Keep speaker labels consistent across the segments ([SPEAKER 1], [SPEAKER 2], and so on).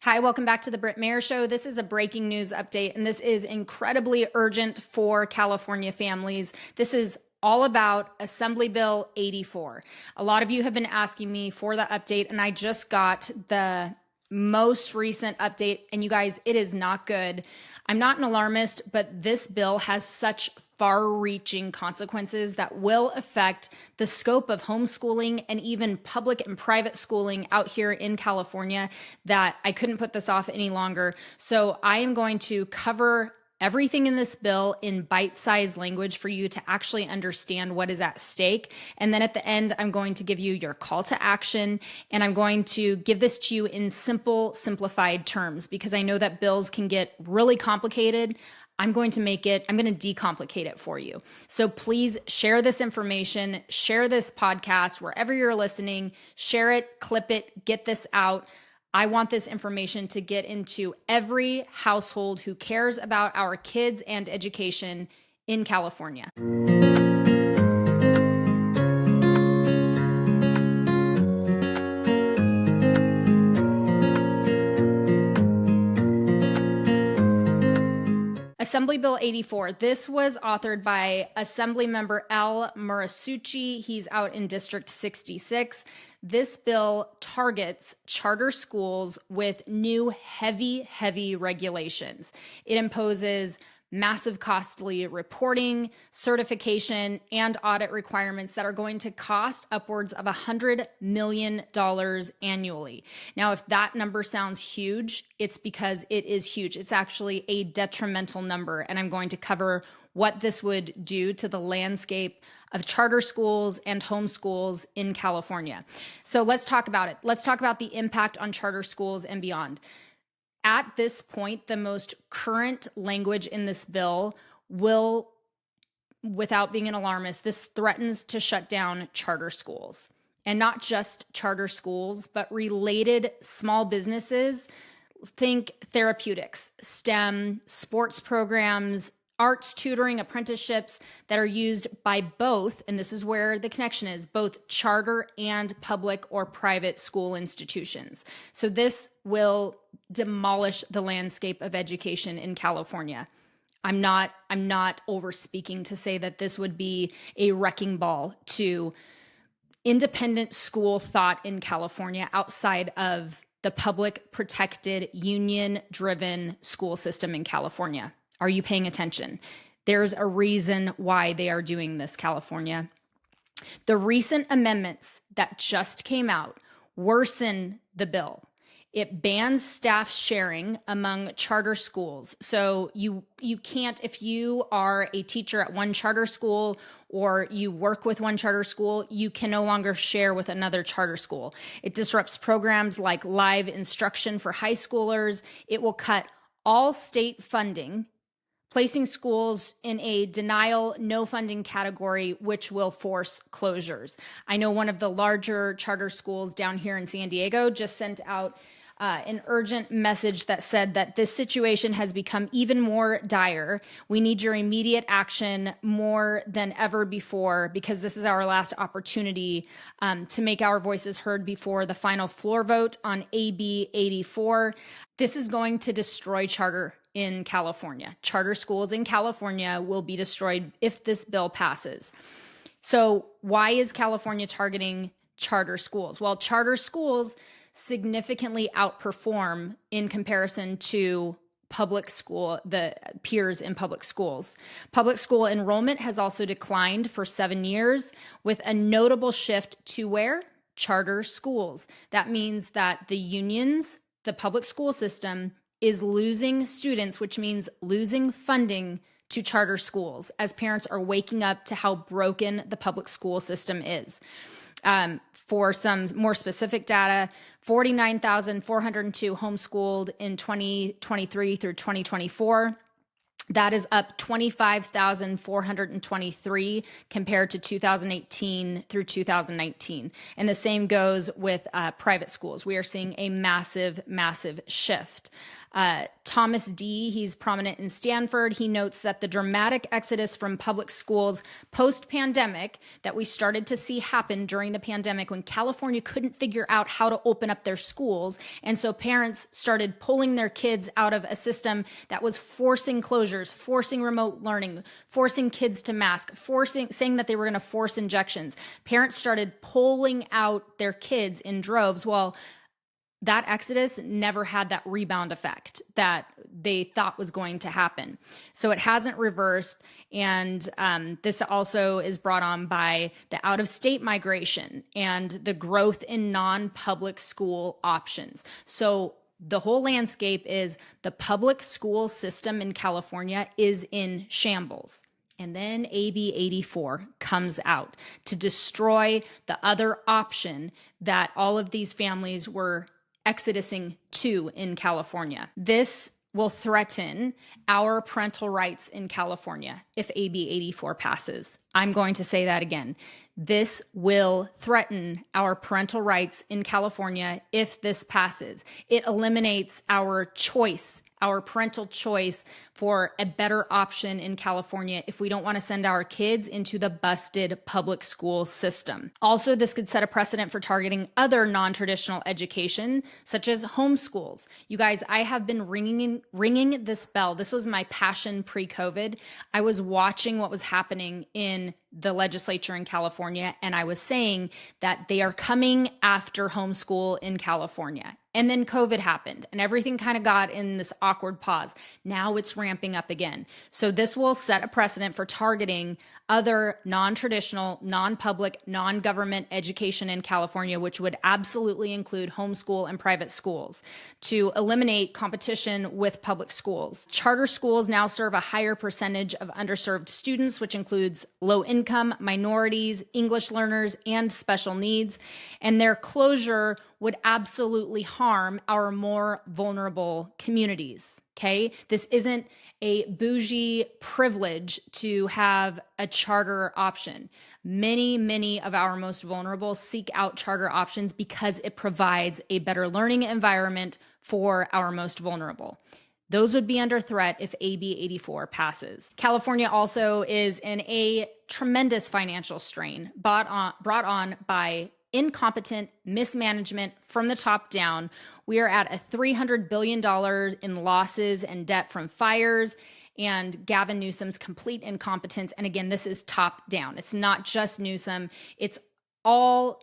[SPEAKER 1] Hi, welcome back to the Britt Mayer Show. This is a breaking news update, and this is incredibly urgent for California families. This is all about Assembly Bill 84. A lot of you have been asking me for the update, and I just got the most recent update, and you guys, it is not good. I'm not an alarmist, but this bill has such far-reaching consequences that will affect the scope of homeschooling and even public and private schooling out here in California that I couldn't put this off any longer. So I am going to cover everything in this bill in bite-sized language for you to actually understand what is at stake. And then at the end, I'm going to give you your call to action, and I'm going to give this to you in simple, simplified terms because I know that bills can get really complicated. I'm going to decomplicate it for you. So please share this information, share this podcast wherever you're listening, share it, clip it, get this out. I want this information to get into every household who cares about our kids and education in California. Assembly Bill 84. This was authored by Assembly Member Al Murasucci. He's out in District 66. This bill targets charter schools with new heavy regulations. It imposes massive costly reporting, certification, and audit requirements that are going to cost upwards of $100 million annually. Now, if that number sounds huge, it's because it is huge. It's actually a detrimental number, and I'm going to cover what this would do to the landscape of charter schools and homeschools in California. So let's talk about it. Let's talk about the impact on charter schools and beyond. At this point, the most current language in this bill will, without being an alarmist, this threatens to shut down charter schools. And not just charter schools, but related small businesses. Think therapeutics, STEM, sports programs, arts tutoring, apprenticeships that are used by both, and this is where the connection is, both charter and public or private school institutions. So this will demolish the landscape of education in California. I'm not over speaking to say that this would be a wrecking ball to independent school thought in California outside of the public protected union driven school system in California. Are you paying attention? There's a reason why they are doing this, California. The recent amendments that just came out worsen the bill. It bans staff sharing among charter schools. So you can't, if you are a teacher at one charter school or you work with one charter school, you can no longer share with another charter school. It disrupts programs like live instruction for high schoolers. It will cut all state funding, placing schools in a denial, no funding category, which will force closures. I know one of the larger charter schools down here in San Diego just sent out an urgent message that said that this situation has become even more dire. We need your immediate action more than ever before because this is our last opportunity to make our voices heard before the final floor vote on AB84. This is going to destroy charter in California. Charter schools in California will be destroyed if this bill passes. So why is California targeting charter schools? Well, charter schools significantly outperform in comparison to public school, the peers in public schools. Public school enrollment has also declined for 7 years with a notable shift to where? Charter schools. That means that the unions, the public school system is losing students, which means losing funding to charter schools as parents are waking up to how broken the public school system is. For some more specific data, 49,402 homeschooled in 2023 through 2024. That is up 25,423 compared to 2018 through 2019. And the same goes with private schools. We are seeing a massive, massive shift. Thomas D., he's prominent in Stanford. He notes that the dramatic exodus from public schools post-pandemic that we started to see happen during the pandemic when California couldn't figure out how to open up their schools. And so parents started pulling their kids out of a system that was forcing closures, forcing remote learning, forcing kids to mask, saying that they were going to force injections. Parents started pulling out their kids in droves. Well, that exodus never had that rebound effect that they thought was going to happen. So it hasn't reversed. And this also is brought on by the out-of-state migration and the growth in non-public school options. So the whole landscape is the public school system in California is in shambles. And then AB84 comes out to destroy the other option that all of these families were exodusing to in California. This will threaten our parental rights in California if AB 84 passes. I'm going to say that again. This will threaten our parental rights in California if this passes. It eliminates our choice, our parental choice for a better option in California if we don't want to send our kids into the busted public school system. Also, this could set a precedent for targeting other non-traditional education, such as homeschools. You guys, I have been ringing this bell. This was my passion pre-COVID. I was watching what was happening in the legislature in California, and I was saying that they are coming after homeschool in California. And then COVID happened and everything kind of got in this awkward pause. Now it's ramping up again. So this will set a precedent for targeting other non-traditional, non-public, non-government education in California, which would absolutely include homeschool and private schools, to eliminate competition with public schools. Charter schools now serve a higher percentage of underserved students, which includes low income, minorities, English learners, and special needs. And their closure would absolutely harm our more vulnerable communities. Okay, this isn't a bougie privilege to have a charter option. Many of our most vulnerable seek out charter options because it provides a better learning environment for our most vulnerable. Those would be under threat if AB 84 passes. California also is in a tremendous financial strain brought on by incompetent mismanagement from the top down. We are at a $300 billion in losses and debt from fires and Gavin Newsom's complete incompetence. And again, this is top down. It's not just Newsom. It's all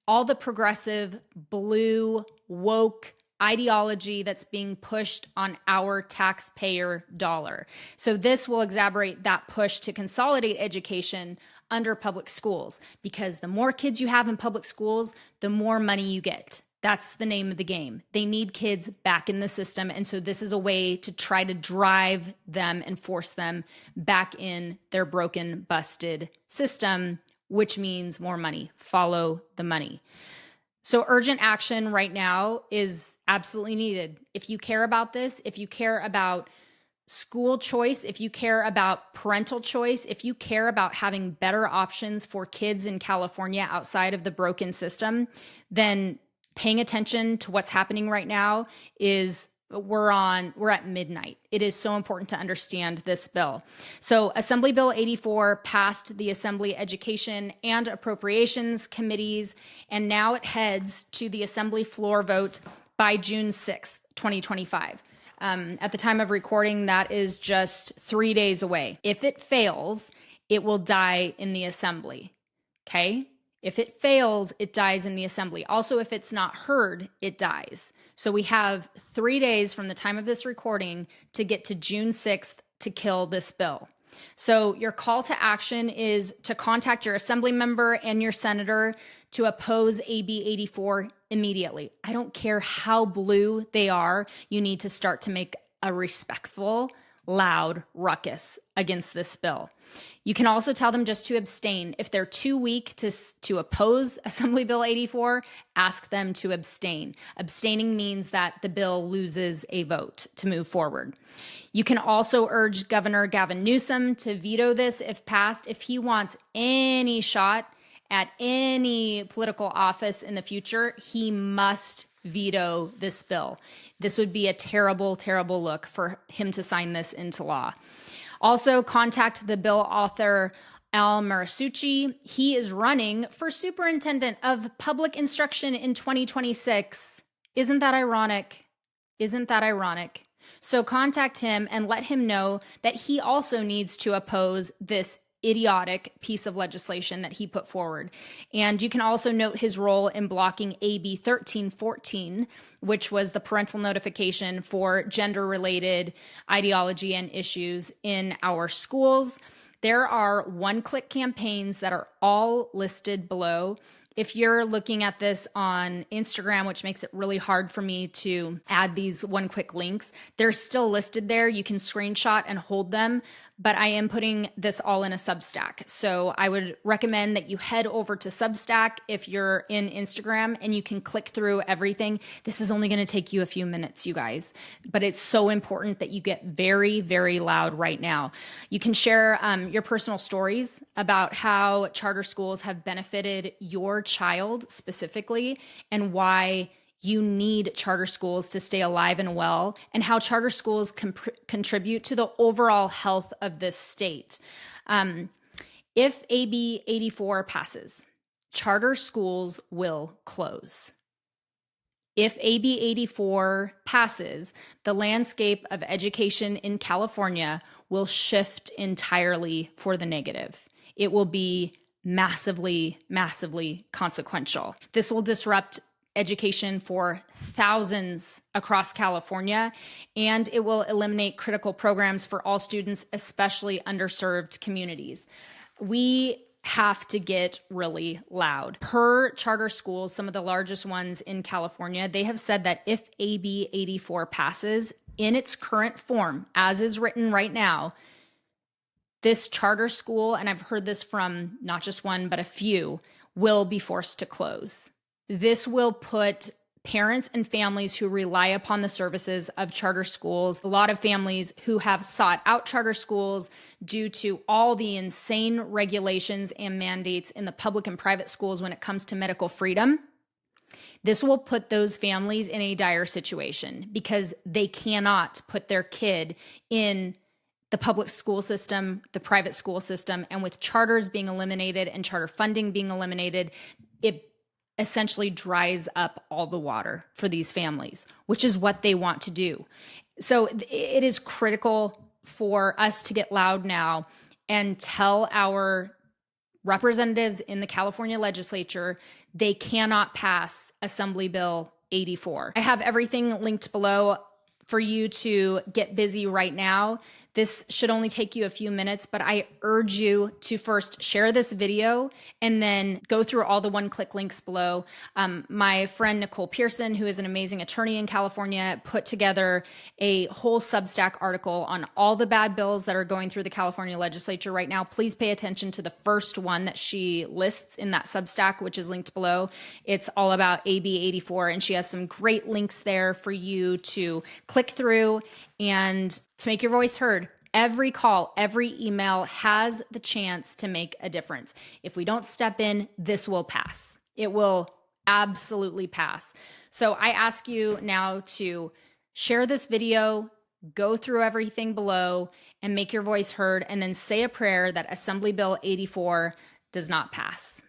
[SPEAKER 1] the progressive, blue, woke ideology that's being pushed on our taxpayer dollar. So this will exacerbate that push to consolidate education under public schools, because the more kids you have in public schools, the more money you get. That's the name of the game. They need kids back in the system. And so this is a way to try to drive them and force them back in their broken, busted system, which means more money. Follow the money. So urgent action right now is absolutely needed. If you care about this, if you care about school choice, if you care about parental choice, if you care about having better options for kids in California outside of the broken system, then paying attention to what's happening right now is we're at midnight. It is so important to understand this bill. So Assembly Bill 84 passed the Assembly Education and Appropriations committees, and now it heads to the Assembly floor vote by June 6th, 2025. At the time of recording, that is just 3 days away. If it fails, it will die in the Assembly. Okay? If it fails, it dies in the Assembly. Also, if it's not heard, it dies. So we have 3 days from the time of this recording to get to June 6th to kill this bill. So your call to action is to contact your assembly member and your senator to oppose AB 84 immediately. I don't care how blue they are. You need to start to make a respectful loud ruckus against this bill. You can also tell them just to abstain. If they're too weak to oppose Assembly Bill 84, ask them to abstain. Abstaining means that the bill loses a vote to move forward. You can also urge Governor Gavin Newsom to veto this if passed. If he wants any shot at any political office in the future, he must veto this bill. This would be a terrible, terrible look for him to sign this into law. Also, contact the bill author, Al Marasucci. He is running for superintendent of public instruction in 2026. Isn't that ironic? Isn't that ironic? So contact him and let him know that he also needs to oppose this idiotic piece of legislation that he put forward. And you can also note his role in blocking AB84, which was the parental notification for gender-related ideology and issues in our schools. There are one-click campaigns that are all listed below. If you're looking at this on Instagram, which makes it really hard for me to add these one-click links, they're still listed there. You can screenshot and hold them, but I am putting this all in a Substack. So I would recommend that you head over to Substack if you're in Instagram, and you can click through everything. This is only going to take you a few minutes, you guys, but it's so important that you get very, very loud right now. You can share your personal stories about how charter schools have benefited your child specifically, and why you need charter schools to stay alive and well, and how charter schools contribute to the overall health of this state. If AB 84 passes, charter schools will close. If AB 84 passes, the landscape of education in California will shift entirely for the negative. It will be massively, massively consequential. This will disrupt education for thousands across California, and it will eliminate critical programs for all students, especially underserved communities. We have to get really loud. Per charter schools, some of the largest ones in California, they have said that if AB 84 passes in its current form, as is written right now, this charter school, and I've heard this from not just one, but a few, will be forced to close. This will put parents and families who rely upon the services of charter schools, a lot of families who have sought out charter schools due to all the insane regulations and mandates in the public and private schools when it comes to medical freedom. This will put those families in a dire situation because they cannot put their kid in the public school system, the private school system, and with charters being eliminated and charter funding being eliminated, it essentially dries up all the water for these families, which is what they want to do. So it is critical for us to get loud now and tell our representatives in the California legislature they cannot pass Assembly Bill 84. I have everything linked below for you to get busy right now. This should only take you a few minutes, but I urge you to first share this video and then go through all the one-click links below. My friend Nicole Pearson, who is an amazing attorney in California, put together a whole Substack article on all the bad bills that are going through the California legislature right now. Please pay attention to the first one that she lists in that Substack, which is linked below. It's all about AB 84, and she has some great links there for you to click through and to make your voice heard. Every call, every email has the chance to make a difference. If we don't step in, this will pass. It will absolutely pass. So I ask you now to share this video, go through everything below, and make your voice heard, and then say a prayer that Assembly Bill 84 does not pass.